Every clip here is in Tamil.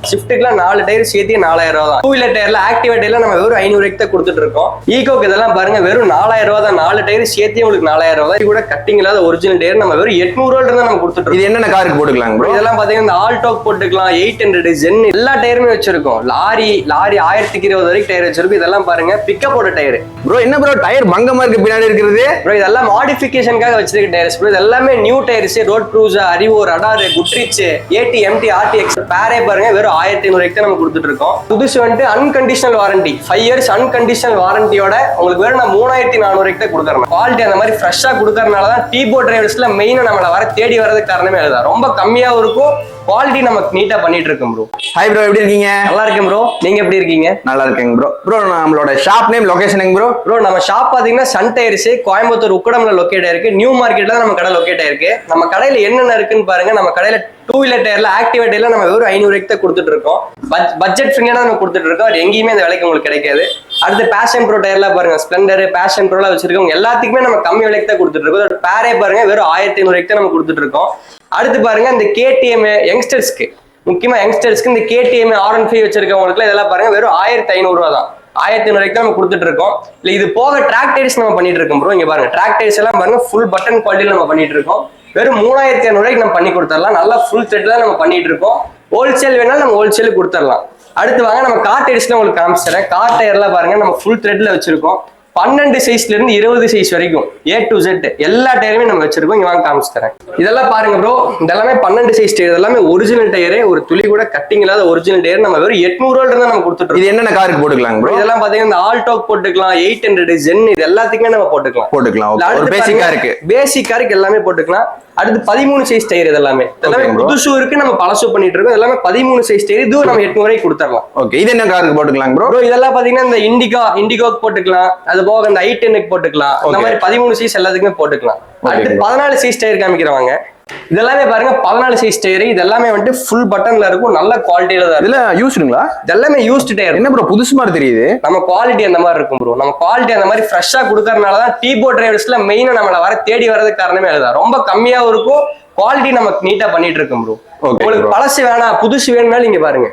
ஸ்விஃப்ட்டுக்குலாம் 4 டயர் சேர்த்து 4000 ரூபா தான். 2 வீலர் டயர்ல ஆக்டிவேட் டயர்ல நம்ம வெறும் 500 ரூபாய்க்கு தான் கொடுத்துட்டு இருக்கோம். ஈகோக்கு இதெல்லாம் பாருங்க வெறும் 4000 ரூபா தான். 4 டயர் சேர்த்து உங்களுக்கு 4000 ரூபா. இது கூட கட்டிங் இல்லாத ஒரிஜினல் டயர் நம்ம வெறும் 800 ரூபாயில இருந்து நம்ம கொடுத்துட்டு இருக்கோம். இது என்னென்ன காருக்கு போட்டுக்கலாம் ப்ரோ? இதெல்லாம் பாத்தீங்கன்னா இந்த ஆல்டோக் போட்டுக்கலாம், 800 ஜென் எல்லா டயருமே வச்சிருக்கோம். லாரி 1020 வரைக்கும் டயர் வச்சிருக்கோம். இதெல்லாம் பாருங்க பிக்கப்போட டயர். ப்ரோ என்ன ப்ரோ டயர் பங்கமா இருக்கு பின்னாடி இருக்கிறது? ப்ரோ இதெல்லாம் மாடிஃபிகேஷனுக்காக வச்சிருக்க டயர்ஸ் ப்ரோ. இது எல்லாமே new tyres. Road cruiser, Arivo, Radar, Goodrich, AT, MT, RTX பேரே பாருங்க வெறும் 1500 ரூபாய்க்கு நம்ம கொடுத்துட்டு இருக்கோம். புதுசு வந்துட்டு அன்கண்டிஷனல் வாரண்டி 5 இயர்ஸ் அன்கண்டிஷனல் வாரண்டியோட உங்களுக்கு வெறும் நான் 3400 ரூபாய்க்கு தான் கொடுக்குறேன். குவாலிட்டி அந்த மாதிரி ஃப்ரெஷ்ஷா கொடுக்கறதுனால தான் டீபோ டிரைவர்ஸ்ல மெயினா நம்மள வர தேடி வரதுக்கு காரணமே அதுதான். ரொம்ப கம்மியாவும் இருக்கும், குவாலிட்டி நமக்கு நீட்டா பண்ணிட்டு இருக்கோம் ப்ரோ. ஹாய் ப்ரோ, எப்படி இருக்கீங்க? நல்லா இருக்கேன் ப்ரோ, நீங்க எப்படி இருக்கீங்க? நல்லா இருக்கேங்க ப்ரோ. ப்ரோ நம்மளோட ஷாப் நேம், லொகேஷன் எங்க ப்ரோ? ப்ரோ நம்ம ஷாப் பாத்தீங்கன்னா சன் டயர்ஸ், கோயம்புத்தூர் உக்கடம்ல லொக்கேட் ஆயிருக்கு. நியூ மார்க்கெட்ல தான் நம்ம கடை லொக்கேட் ஆயிருக்கு. நம்ம கடையில என்னென்ன இருக்குன்னு பாருங்க. நம்ம கடையில 2 வீலர் டயர்ல ஆக்டிவேட் டயர்ல நம்ம வெறும் 500 ரூபாய்க்கு தான் கொடுத்துட்டு இருக்கோம். பட்ஜெட் ஃப்ரெண்ட்லியா நம்ம கொடுத்துட்டு இருக்கோம். அது எங்கேயுமே இந்த விலைக்கு உங்களுக்கு கிடைக்காது. அடுத்து பேஷன் ப்ரோ டயர்ல பாருங்க, ஸ்ப்ளெண்டர், பேஷன் ப்ரோலாம் வச்சிருக்கோம். எல்லாத்துக்குமே நம்ம கம்மி விலைக்கு தான் கொடுத்துட்டு இருக்கோம். பேரே பாருங்க வெறும் 1500 ரூபாய்க்கு தான் நம்ம கொடுத்துட்டு இருக்கோம். அடுத்து பாருங்க இந்த கேடிஎம் யங்ஸ்டர்ஸ்க்கு, முக்கியமா யங்ஸ்டர்ஸ்க்கு இந்த கேடிஎம் R15 வச்சிருக்கவங்களுக்கு இதெல்லாம் பாருங்க வெறும் 1500 ரூபா தான். 1500 ரூபாய்க்கு நம்ம கொடுத்துட்டு இருக்கோம். இல்ல இது போக ட்ராக் டயர்ஸ் நம்ம பண்ணிட்டு இருக்கோம் ப்ரோ. இங்க பாருங்க ட்ராக் டயர்ஸ் எல்லாம் பாருங்க ஃபுல் பட்டன் குவாலிட்டியில நம்ம பண்ணிட்டு இருக்கோம். வெறும் 3500 ரூபாய்க்கு நம்ம பண்ணி கொடுத்துடலாம். நல்லா ஃபுல் த்ரெட்ல நம்ம பண்ணிட்டு இருக்கோம். ஹோல்சேல் வேணாலும் நம்ம ஹோல்சேல் கொடுத்துடலாம். அடுத்து வாங்க நம்ம கார் டயர்ஸ்ல உங்களுக்கு காமிச்சிடுறேன். கார் டயர்லாம் பாருங்க நம்ம ஃபுல் த்ரெட்ல வச்சிருக்கோம். 12 சைஸ்ல இருந்து 20 சைஸ் வரைக்கும் A to Z எல்லா டயருமே நம்ம வச்சிருக்கோம். இங்க வாங்க காமிச்சு தரேன். இதெல்லாம் பாருங்க ப்ரோ, இதெல்லாமே 12 சைஸ் டயர். எல்லாமே ஒரிஜினல் டயரு, ஒரு துளி கூட கட்டிங் இல்லாத ஒரிஜினல் டயர். நம்ம வெறும் 800 ரூபாயில இருந்து நம்ம கொடுத்துட்டு இருக்கோம். இது என்னென்ன காருக்கு போட்டுக்கலாம் ப்ரோ? இதெல்லாம் பாத்தீங்கன்னா இந்த ஆல்டோக் போட்டுக்கலாம், 800 ஜென், இது எல்லாத்துக்குமே நம்ம போட்டுக்கலாம். ஒரு பேசிக்கா இருக்கு. பேசிக்கா இருக்கு, எல்லாமே போட்டுக்கலாம். அடுத்து 13 சைஸ் டயர். இதெல்லாமே புதுசு இருக்கு, நம்ம பழசு பண்ணிட்டு இருக்கோம். எல்லாமே 13 சைஸ் டயர். இதுவும் நம்ம 800 ரூபாய்க்கு கொடுத்துடலாம். ஓகே, இது என்ன காருக்கு போட்டுக்கலாம் ப்ரோ? இதெல்லாம் பாத்தீங்கன்னா இந்த இண்டிகோக்கு போட்டுக்கலாம். அது போக இந்த i10க்கு போட்டுக்கலாம். இந்த மாதிரி 13 சைஸ் எல்லாத்துக்குமே போட்டுக்கலாம். அடுத்து 14 சைஸ் டயர் காமிக்கிறவாங்க. இதெல்லாமே பாருங்க 14 சைஸ் டயர். இதெல்லாமே வந்துட்டு ஃபுல் பட்டன்ல இருக்கும், நல்ல குவாலிட்டியில தான். இதுல யூஸ்டுங்களா? இதெல்லாமே யூஸ்டு டயர். என்ன ப்ரோ புதுசு மாதிரி தெரியுது? நம்ம குவாலிட்டி அந்த மாதிரி இருக்கும் ப்ரோ. நம்ம குவாலிட்டி அந்த மாதிரி ஃப்ரெஷ்ஷா கொடுக்கறதுனால தான் டீபோ டிரைவர்ஸ்ல மெயினா நம்மள வர தேடி வரதுக்கு காரணமே அதுதான். ரொம்ப கம்மியாவும் இருக்கும், குவாலிட்டி நமக்கு நீட்டா பண்ணிட்டு இருக்கோம் ப்ரோ. உங்களுக்கு பழசு வேணாம் புதுசு வேணும்னாலும் இங்க பாருங்க.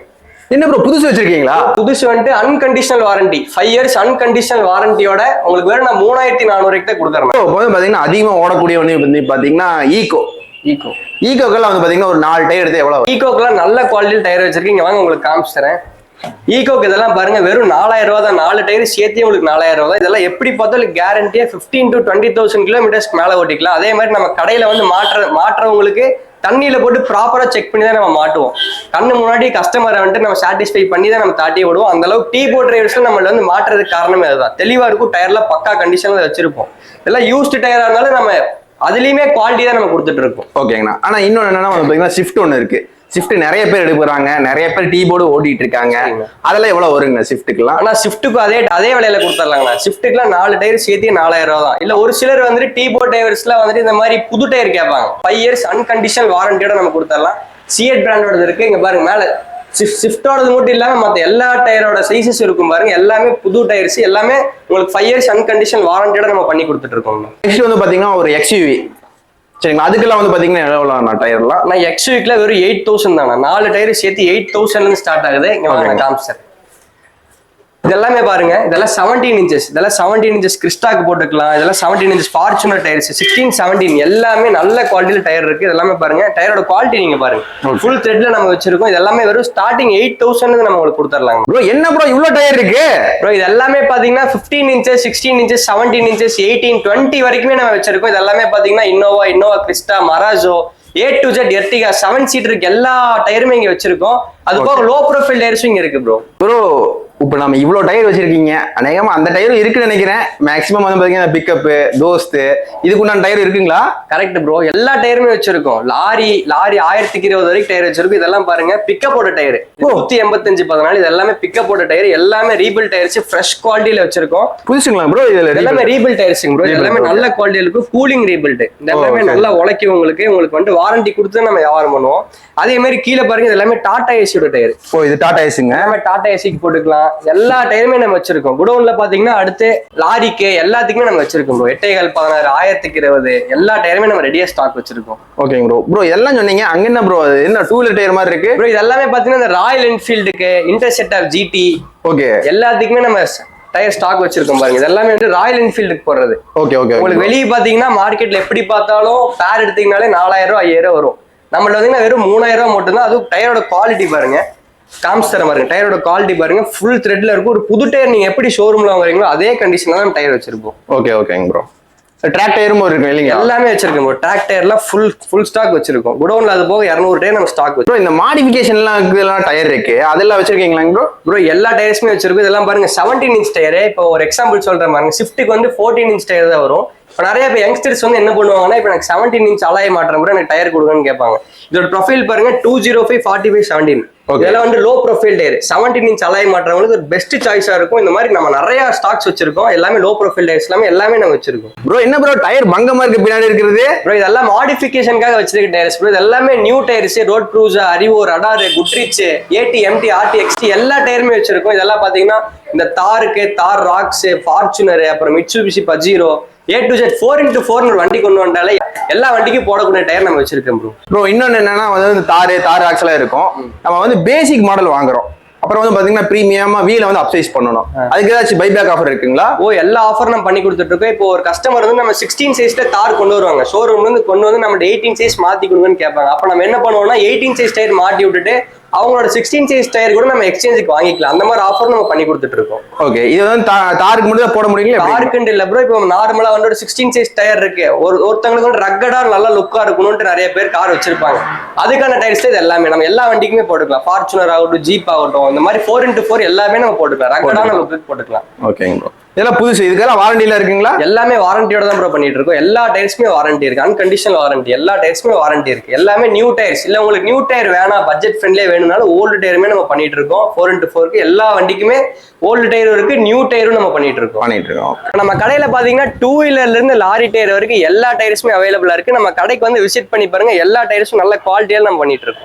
என்ன ப்ரோ புதுசு வச்சிருக்கீங்களா? புதுசு வந்துட்டு அன்கண்டிஷனல் வாரண்டி 5 இயர்ஸ் அன்கண்டிஷனல் வாரண்டியோட உங்களுக்கு வேற நான் 3400 ரூபாய்க்கு தான் கொடுக்குறேன். இப்போ பாத்தீங்கன்னா அதிகமா ஓடக்கூடிய ஒண்ணு வந்து பாத்தீங்கன்னா ஈகோக்கெல்லாம் வந்து பாத்தீங்கன்னா ஒரு 4 டயர் எடுத்து எவ்வளவு? ஈகோக்கெல்லாம் நல்ல குவாலிட்டியில் டயர் வச்சிருக்கீங்க, வாங்க உங்களுக்கு காமிச்சு தரேன். ஈகோக்கு இதெல்லாம் பாருங்க வெறும் 4000 ரூபா தான். 4 டயர் சேர்த்து உங்களுக்கு 4000 ரூபா தான். இதெல்லாம் எப்படி பார்த்தாலும் கேரண்டியா 15 to 20,000 கிலோமீட்டர்ஸ்க்கு மேல ஓட்டிக்கலாம். அதே மாதிரி நம்ம கடையில வந்து மாற்றவங்களுக்கு தண்ணியில போட்டு ப்ராப்பரா செக் பண்ணி தான் நம்ம மாட்டுவோம். கண்ணு முன்னாடி கஸ்டமரை வந்துட்டு நம்ம சாட்டிஸ்ஃபை பண்ணி தான் நம்ம தாட்டி விடுவோம். அந்த அளவுக்கு டீபோ டிரைவர்ஸ்ல நம்மள வந்து மாற்றுறதுக்கு காரணமே அதுதான். தெளிவா இருக்கும், டயர்ல பக்கா கண்டிஷன்ல வச்சிருப்போம். இதெல்லாம் யூஸ்டு டயரா இருந்தாலும் நம்ம அதுலயுமே குவாலிட்டி தான் நம்ம கொடுத்துட்டு இருக்கோம். ஓகேங்கண்ணா. ஆனா இன்னொன்னு என்னன்னா பாத்தீங்கன்னா ஷிஃப்ட் ஒண்ணு இருக்கு. ஷிஃப்ட் நிறைய பேர் எடுக்கிறாங்க, நிறைய பேர் டீ போர்டு ஓட்டிட்டு இருக்காங்க. அதெல்லாம் எவ்வளவு வருங்க ஷிஃப்ட்டுக்குலாம்? ஆனா ஷிஃப்ட்டுக்கு அதே விலையில கொடுத்துடலாங்கண்ணா. ஷிஃப்ட்டுக்குலாம் 4 டயர் சேர்த்து 4000 ரூபா தான். இல்ல ஒரு சிலர் வந்துட்டு டீ போர்ட் டிரைவர்ஸ்லாம் வந்துட்டு இந்த மாதிரி புது டயர் கேட்பாங்க. 5 இயர்ஸ் அன்கண்டிஷனல் வாரண்டியோட நம்ம கொடுத்துடலாம். சிஎட் பிராண்டோட இருக்கு. இங்க பாருங்க மேல ஷிஃப்டோடது மட்டும் இல்லாம மற்ற எல்லா டயரோட சைசஸ் இருக்கும் பாருங்க. எல்லாமே புது டயர்ஸ், எல்லாமே உங்களுக்கு 5 இயர்ஸ் அன்கண்டிஷனல் வாரண்டியோட நம்ம பண்ணி கொடுத்துட்டு இருக்கோம். நெக்ஸ்ட் வந்து பாத்தீங்கன்னா ஒரு XUV. சரிங்களா, அதுக்கெல்லாம் வந்து பாத்தீங்கன்னா எவ்வளவு டயர்லாம்? நான் XUVல வெறும் 8000 தானே. 4 டயர் சேர்த்து 8000 ஸ்டார்ட் ஆகுது. இங்க வாங்க நான் காமிச்சேன். இதெல்லாமே பாருங்க, இதெல்லாம் 17 இன்ச்சஸ். இதெல்லாம் 17 இன்ச்சஸ் கிறிஸ்டாக்கு போட்டுக்கலாம். இதெல்லாம் 17 இன்ச்சஸ் ஃபார்ச்சுனர் டயர்ஸ் 16, 17 எல்லாமே நல்ல குவாலிட்டியில டயர் இருக்கு. இதெல்லாமே பாருங்க, டயரோட குவாலிட்டி நீங்க பாருங்க. ஃபுல் த்ரெட்ல நம்ம வச்சிருக்கோம். இது எல்லாமே வெறும் ஸ்டார்டிங் 8000 நம்ம உங்களுக்கு கொடுத்துடலாம். ப்ரோ என்ன ப்ரோ இவ்வளவு டயர் இருக்கு? ப்ரோ இது எல்லாமே பாத்தீங்கன்னா 15 இன்ச்சஸ், 16 இன்ச்சஸ், 17 இன்ச்சஸ், 18, 20 வரைக்குமே நம்ம வச்சிருக்கோம். இது எல்லாமே பாத்தீங்கன்னா Innova Crysta, மராஜோ, A to Z, Ertiga 7 சீட்டருக்கு எல்லா டயருமே இங்க வச்சிருக்கோம். அது போக லோ ப்ரொஃபைல் டயர்ஸும் இங்க இருக்கு ப்ரோ. இப்போ நம்ம இவ்வளோ டயர் வச்சிருக்கீங்க, அநேகமா அந்த டயரும் இருக்குன்னு நினைக்கிறேன். மேக்ஸிமம் வந்து பாத்தீங்கன்னா பிக்கப், தோஸ்து, இதுக்குண்டான டயர் இருக்குங்களா? கரெக்ட் ப்ரோ, எல்லா டயருமே வச்சிருக்கோம். லாரி 1020 வரைக்கும் டயர் வச்சிருக்கோம். இதெல்லாம் பாருங்க பிக்கப்போட டயர் 185 14. இது எல்லாமே பிக்கப்போட டயர், எல்லாமே ரீபில் டயர்ஸ், ஃப்ரெஷ் குவாலிட்டியில வச்சிருக்கோம். புதுசுங்களா ப்ரோ? இதுல எல்லாமே ரீபில் டயர்ஸுங்க ப்ரோ. எல்லாமே நல்ல குவாலிட்டியில இருக்கும். Cooling rebuild. இந்த எல்லாமே நல்லா உழைக்கும். உங்களுக்கு வந்து வாரண்டி கொடுத்து நம்ம வியாபாரம் பண்ணுவோம். அதே மாதிரி கீழே பாருங்க, இது எல்லாமே டாடா ஏசி ஏசியோட டயர். ஓ இது டாடா ஏசிங்க. நம்ம டாடா ஏசிக்கு போட்டுக்கலாம். எல்லா டயருமே நம்ம வச்சிருக்கோம். குடோன்ல பாத்தீங்கன்னா அடுத்து லாரிக்கு எல்லாத்துக்குமே நம்ம வச்சிருக்கோம் ப்ரோ. 816, 1020 எல்லா டயருமே நம்ம ரெடியா ஸ்டாக் வச்சிருக்கோம். ஓகேங்க ப்ரோ. ப்ரோ எல்லாம் சொன்னீங்க, அங்க என்ன ப்ரோ அது என்ன 2 வீலர் டயர் மாதிரி இருக்கு ப்ரோ? இது எல்லாமே பாத்தீங்கன்னா இந்த ராயல் என்ஃபீல்டுக்கு, இன்டர்செப்டார் ஜிடி, ஓகே எல்லாத்துக்குமே நம்ம டயர் ஸ்டாக் வச்சிருக்கோம் பாருங்க. இது எல்லாமே வந்து ராயல் என்ஃபீல்டுக்கு போடுறது. Okay okay. உங்களுக்கு வெளியே பாத்தீங்கன்னா மார்க்கெட்ல எப்படி பார்த்தாலும் பேர் எடுத்தீங்கனாலே 4000 5000 வரும். நம்மள்ட்ட வந்து வெறும் 3000 மட்டும்தான். அதுவும் டயரோட குவாலிட்டி பாருங்க, காமிஸ்தரம் பாருங்க. டயரோட குவாலிட்டி பாருங்க, ஃபுல் த்ரெட்ல இருக்கும். ஒரு புது டயர் நீங்க எப்படி ஷோரூம்ல வாங்குறீங்களோ அதே கண்டிஷன்ல தான் டயர் வச்சிருப்போம். ஓகே ஓகேங்க ப்ரோ. ட்ராக் டயரும் இருக்கு இல்லைங்க? எல்லாமே வச்சிருக்கோம் ப்ரோ. ட்ராக் டயர்லாம் ஃபுல் ஸ்டாக் வச்சிருக்கோம். குடோன்ல அது போக 200 டயர் நம்ம ஸ்டாக் வச்சிருக்கோம். இந்த மாடிஃபிகேஷன்லாம் இதெல்லாம் டயர் இருக்கு, அதெல்லாம் வச்சிருக்கீங்களா ப்ரோ? ப்ரோ எல்லா டயர்ஸுமே வச்சிருக்கோம். இதெல்லாம் பாருங்க 17 இன்ச் டயர். இப்போ ஒரு எக்ஸாம்பிள் சொல்றேன் பாருங்க. ஸ்விஃப்ட்டுக்கு வந்து 14 இன்ச் டயர் தான் வரும். இப்போ நிறைய பேர் யங்ஸ்டர்ஸ் வந்து என்ன பண்ணுவாங்கன்னா, இப்போ எனக்கு 17 இன்ச் அலாய் மாற்றம் கூட எனக்கு டயர் கொடுங்கன்னு கேட்பாங்க. இதோட ப்ரொஃபைல் பாருங்க 205 45 17. இதெல்லாம் வந்து low profile tyre. 17 inch alloy மாற்றவங்களுக்கு ஒரு பெஸ்ட் சாய்ஸா இருக்கும். இந்த மாதிரி நம்ம நிறைய ஸ்டாக்ஸ் வச்சிருக்கோம். எல்லாமே லோ ப்ரொஃபைல் டயர்ஸ் எல்லாமே நம்ம வச்சிருக்கோம். ப்ரோ என்ன ப்ரோ டயர் பங்கமா இருக்கு பின்னாடி இருக்கிறது? ப்ரோ இதெல்லாம் மாடிஃபிகேஷனுக்காக வச்சிருக்க டயர்ஸ் ப்ரோ. இது எல்லாமே new tyres. Road cruiser, Arivo, Radar, Goodrich, AT, MT, RT, XT எல்லா டயருமே வச்சிருக்கோம். இதெல்லாம் பாத்தீங்கன்னா இந்த தாருக்கு, தார் ராக்ஸ், ஃபார்ச்சுனர், அப்புறம் Mitsubishi Pajero, A to Z 4x4 ஒரு வண்டி கொண்டு வந்தாலே எல்லா வண்டிக்கும் போடக்கூடிய டயர் நம்ம வச்சிருக்கோம் ப்ரோ. ப்ரோ இன்னொன்னு என்னன்னா வந்து தார் ஆக்ஸ் எல்லாம் இருக்கும். நம்ம வந்து பேசிக் மாடல் வாங்குறோம், அப்புறம் வந்து பாத்தீங்கன்னா பிரீமியமா வீல வந்து அப்சைஸ் பண்ணணும். அதுக்கு ஏதாச்சும் பைபேக் ஆஃபர் இருக்குங்களா? எல்லா ஆஃபர் நம்ம பண்ணி கொடுத்துட்டு இருக்கோம். இப்போ ஒரு கஸ்டமர் வந்து நம்ம 16 சைஸ்ல தார் கொண்டு வருவாங்க. ஷோரூம்ல இருந்து கொண்டு வந்து நம்ம 18 சைஸ் மாத்தி கொடுங்கன்னு கேட்பாங்க. அப்ப நம்ம என்ன பண்ணுவோம்னா 18 சைஸ் டயர் மாட்டி விட்டுட்டு அவங்களோட 16 சைஸ் டயர் கூட நம்ம எக்ஸ்சேஞ்சுக்கு வாங்கிக்கலாம். அந்த மாதிரி ஆஃபர் நம்ம பண்ணி கொடுத்துட்டு இருக்கோம். ஓகே. இது வந்து தாருக்கு மட்டும் தான் போட முடியுங்களா? தாருக்குன்னு இல்ல ப்ரோ. இப்போ நார்மலா வந்து ஒரு 16 சைஸ் டயர் இருக்கு. ஒருத்தங்களுக்கு வந்து ரக்கடா நல்ல லுக்கா இருக்கணும்னு நிறைய பேர் கார் வச்சிருப்பாங்க. அதுக்கான டயர்ஸ் இது எல்லாமே நம்ம எல்லா வண்டிக்குமே போட்டுக்கலாம். ஃபார்ச்சுனர் ஆகட்டும், ஜீப் ஆகட்டும், இந்த மாதிரி 4x4 எல்லாமே நம்ம போட்டுக்கலாம். ரக்கடான லுக்கு போட்டுக்கலாம். ஓகேங்க ப்ரோ. இதெல்லாம் புதுசு, இதுக்கெல்லாம் வாரண்டில இருக்குங்களா? எல்லாமே வாரண்டியோட தான் ப்ரோ பண்ணிட்டு இருக்கோம். எல்லா டயர்ஸ்மே வாரண்டி இருக்கு. Unconditional warranty. எல்லா டயர்ஸ்மே வாரண்டி இருக்கு. எல்லாமே நியூ டயர்ஸ். இல்ல உங்களுக்கு நியூ டயர் வேணாம், பட்ஜெட் ஃப்ரெண்ட்லியே வேணும்னாலும் ஓல்டு டயருமே நம்ம பண்ணிட்டு இருக்கோம். 4x4 எல்லா வண்டிக்குமே ஓல்டு டயரும் இருக்கு, நியூ டயரும் நம்ம பண்ணிட்டு இருக்கோம். நம்ம கடையில பாத்தீங்கன்னா 2 வீலர்ல இருந்து லாரி டயர் வரைக்கும் எல்லா டயர்ஸுமே அவைலபிளா இருக்கு. நம்ம கடைக்கு வந்து விசிட் பண்ணி பாருங்க. எல்லா டயர்ஸும் நல்ல குவாலிட்டியால நம்ம பண்ணிட்டு இருக்கோம்.